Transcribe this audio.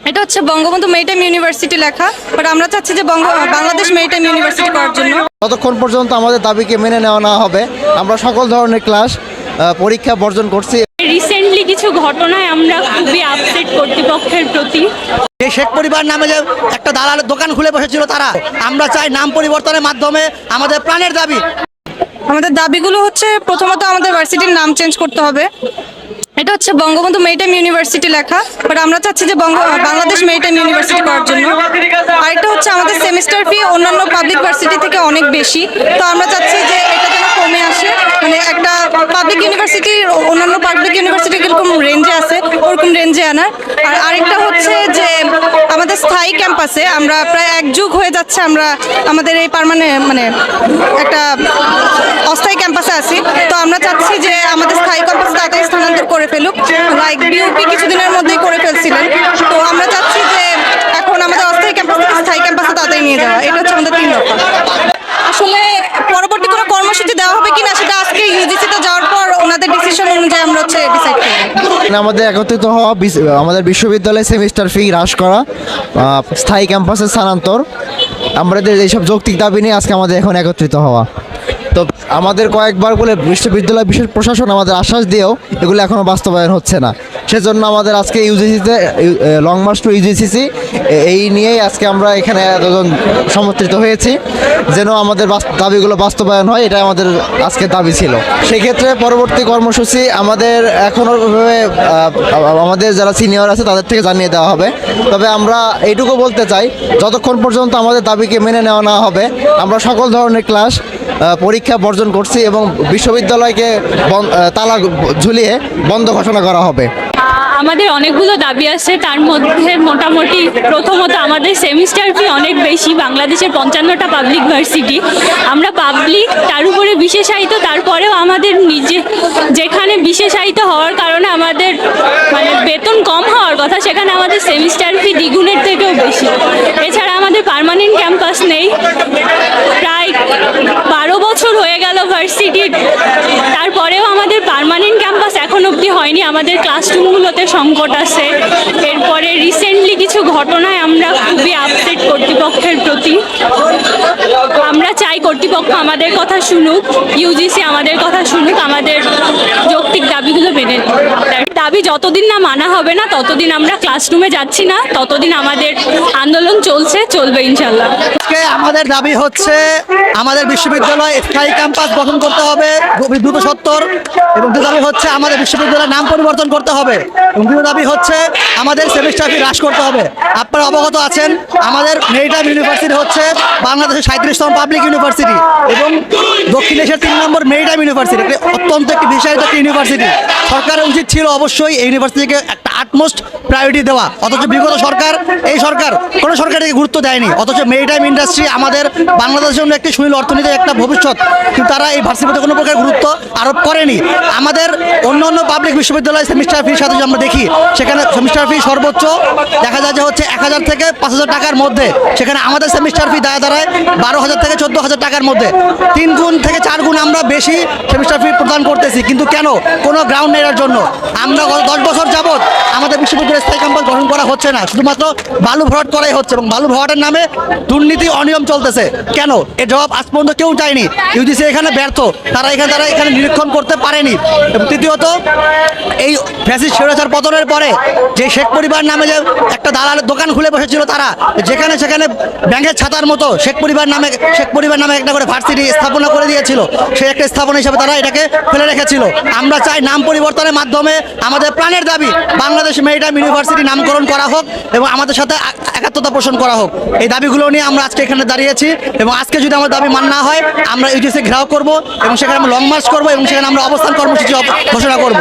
এটা হচ্ছে Bangabandhu maritime university লেখা, বাট আমরা চাচ্ছি যে বাংলাদেশ মেরিটাইম ইউনিভার্সিটি করার জন্য। ততক্ষণ পর্যন্ত আমাদের দাবিকে মেনে নেওয়া না হবে, আমরা সকল ধরনের ক্লাস পরীক্ষা বর্জন করছি। রিসেন্টলি কিছু ঘটনায় আমরা খুবই আপসেট কর্তৃপক্ষের প্রতি। এই শেখ পরিবার নামে যে একটা দালালের দোকান খুলে বসেছিল তারা, আমরা চাই নাম পরিবর্তনের মাধ্যমে আমাদের প্রাণের দাবি। আমাদের দাবিগুলো হচ্ছে প্রথমত আমাদের ভার্সিটির নাম চেঞ্জ করতে হবে। এটা হচ্ছে বঙ্গবন্ধু মেরিটাইম ইউনিভার্সিটি লেখা, বাট আমরা চাচ্ছি যে বাংলাদেশ মেরিটাইম ইউনিভার্সিটি করার জন্য। আরেকটা হচ্ছে আমাদের সেমিস্টার ফি অন্যান্য পাবলিক ভার্সিটি থেকে অনেক বেশি, তো আমরা চাচ্ছি যে এটা যেন কমে আসে। মানে একটা পাবলিক ইউনিভার্সিটির অন্যান্য পাবলিক ইউনিভার্সিটি কিরকম রেঞ্জে আছে ওরকম রেঞ্জে আনার। আর আরেকটা হচ্ছে যে আমাদের স্থায়ী ক্যাম্পাসে আমরা প্রায় এক যুগ হয়ে যাচ্ছে আমরা আমাদের এই মানে একটা অস্থায়ী ক্যাম্পাসে আছি, তো আমরা চাচ্ছি যে আমাদের স্থায়ী ক্যাম্পাস তাড়াতাড়ি স্থানান্তর করে ফেলুক। লাইক বিউপি কিছুদিনের মধ্যেই করে ফেলছিলেন, তো আমরা চাচ্ছি যে এখন আমাদের অস্থায়ী ক্যাম্পাস থেকে স্থায়ী ক্যাম্পাসে তাড়াতাড়ি নিয়ে যাওয়া। এটা হচ্ছে আমাদের 3 দফা। আসলে পরবর্তী কোনো কর্মসূচি দেওয়া হবে কিনা সেটা আজকে ইউজিসিতে যাওয়ার পর ওনাদের ডিসিশন অনুযায়ী আমরা হচ্ছে ডিসাইড করব। আমাদের একত্রিত হওয়া, আমাদের বিশ্ববিদ্যালয়ে সেমিস্টার ফি হ্রাস করা, স্থায়ী ক্যাম্পাসে স্থানান্তর, আমাদের এইসব যৌক্তিক দাবি নিয়ে আজকে আমাদের এখন একত্রিত হওয়া। তো আমাদের কয়েকবার বলে বিশ্ববিদ্যালয় বিশেষ প্রশাসন আমাদের আশ্বাস দিয়েও এগুলো এখনও বাস্তবায়ন হচ্ছে না। সেজন্য আমাদের আজকে ইউজিসিতে লং মার্চ টু ইউজিসিসি এই নিয়েই আজকে আমরা এখানে এতজন সমর্থিত হয়েছি, যেন আমাদের দাবিগুলো বাস্তবায়ন হয়, এটা আমাদের আজকের দাবি ছিল। সেক্ষেত্রে পরবর্তী কর্মসূচি আমাদের এখনও আমাদের যারা সিনিয়র আছে তাদের থেকে জানিয়ে দেওয়া হবে। তবে আমরা এইটুকু বলতে চাই, যতক্ষণ পর্যন্ত আমাদের দাবিকে মেনে নেওয়া না হবে, আমরা সকল ধরনের ক্লাস পরীক্ষা বর্জন করছি এবং বিশ্ববিদ্যালয়কে তালা ঝুলিয়ে বন্ধ ঘোষণা করা হবে। আমাদের অনেকগুলো দাবি আছে, তার মধ্যে মোটামুটি প্রথমত আমাদের সেমিস্টার ফি অনেক বেশি। বাংলাদেশের 55টা পাবলিক ভার্সিটি, আমরা পাবলিক, তার উপরে বিশেষায়িত, তারপরেও আমাদের যেখানে বিশেষায়িত হওয়ার কারণে আমাদের মানে বেতন কম হওয়ার কথা, সেখানে আমাদের সেমিস্টার ফি দ্বিগুণের থেকেও বেশি। এছাড়া আমাদের পার্মানেন্ট ক্যাম্পাস নেই, প্রায় 12 বছর হয়ে গেল ভার্সিটির, তারপরেও আমাদের পার্মানেন্ট ক্যাম্পাস এখন অবধি হয়নি। আমাদের ক্লাসরুমগুলোতে সংকট আছে। এরপরে রিসেন্টলি কিছু ঘটনায় আমরা খুবই আপসেট কর্তৃপক্ষের প্রতি। আমরা চাই কর্তৃপক্ষ আমাদের কথা শুনুক, ইউজিসি আমাদের কথা শুনুক, আমাদের যৌক্তিক দাবিগুলো মেনে নিক। দাবি যতদিন না মানা হবে না ততদিন আমরা ক্লাসরুমে যাচ্ছি না, ততদিন আমাদের আন্দোলন চলবে ইনশাল্লাহ। আজকে আমাদের দাবি হচ্ছে আমাদের বিশ্ববিদ্যালয় স্থায়ী ক্যাম্পাস গঠন করতে হবে দ্রুত সত্তর, এবং দ্বিতীয় দাবি হচ্ছে আমাদের বিশ্ববিদ্যালয়ের নাম পরিবর্তন করতে হবে, এবং তৃতীয় দাবি হচ্ছে আমাদের সেমিস্টার ফি হ্রাস করতে হবে। আপনারা অবগত আছেন আমাদের মেরিটাইম ইউনিভার্সিটি হচ্ছে বাংলাদেশের 37তম পাবলিক ইউনিভার্সিটি এবং দক্ষিণ এশিয়ার 3 নম্বর মেরিটাইম ইউনিভার্সিটি। এটি অত্যন্ত একটি বিশাল একটি ইউনিভার্সিটি। সরকারের উচিত ছিল অবশ্যই এই ইউনিভার্সিটিকে একটা আটমোস্ট প্রায়োরিটি দেওয়া, অথচ বিগত সরকার, এই সরকার কোনো সরকারকে গুরুত্ব দেয়নি। অথচ মেরিটাইম ইন্ডাস্ট্রি আমাদের বাংলাদেশের জন্য একটি সুনীল অর্থনীতির একটা ভবিষ্যৎ, কিন্তু তারা এই ভার্সিটিতে কোনো প্রকার গুরুত্ব আরোপ করেনি। আমাদের অন্য পাবলিক বিশ্ববিদ্যালয় সেমিস্টার ফির সাথে আমরা দেখি, সেখানে সেমিস্টার ফি সর্বোচ্চ দেখা যায় যে হচ্ছে 1000 থেকে 5000 টাকার মধ্যে, সেখানে আমাদের সেমিস্টার ফি দাঁড়ায় 12,000 থেকে 14,000 টাকার মধ্যে। 3 গুণ থেকে 4 গুণ আমরা বেশি সেমিস্টার ফি প্রদান করতেছি, কিন্তু কেন? কোনো গ্রাউন্ড নেই এর জন্য। আমরা গত 10 বছর যাবৎ আমাদের বিশ্ববিদ্যালয়ের স্থায়ী ক্যাম্পাস গঠন করা হচ্ছে না, শুধুমাত্র বালু ভরাট করাই হচ্ছে, এবং বালু ভরাটের নামে দুর্নীতি, অনিয়ম চলতেছে। কেন? এর জবাব আজ পর্যন্ত কেউ চায়নি। ইউজিসি এখানে ব্যর্থ, তারা এখানে নিরীক্ষণ করতে পারেনি। এবং তৃতীয়ত, এই ফ্যাসিস্ট স্বৈরাচার পতনের পরে যে শেখ পরিবার নামে যে একটা দালালের দোকান খুলে বসেছিল তারা, যেখানে সেখানে ব্যাংকের ছাতার মতো শেখ পরিবার নামে একটা করে ভার্সিটি স্থাপনা করে দিয়েছিল। সেই একটা স্থাপনা হিসেবে তারা এটাকে ফেলে রেখেছিল। আমরা চাই নাম পরিবর্তনের মাধ্যমে আমাদের প্রাণের দাবি বাংলাদেশ মেরিটাইম ইউনিভার্সিটি নামকরণ করা হোক এবং আমাদের সাথে একাত্মতা পোষণ করা হোক। এই দাবিগুলো নিয়ে আমরা আজকে এখানে দাঁড়িয়েছি, এবং আজকে যদি আমার দাবি মানা না হয় আমরা ইউজিসি ঘেরাও করব এবং সেখানে আমরা লং মার্চ করব এবং সেখানে আমরা অবস্থান কর্মসূচি ঘোষণা করব।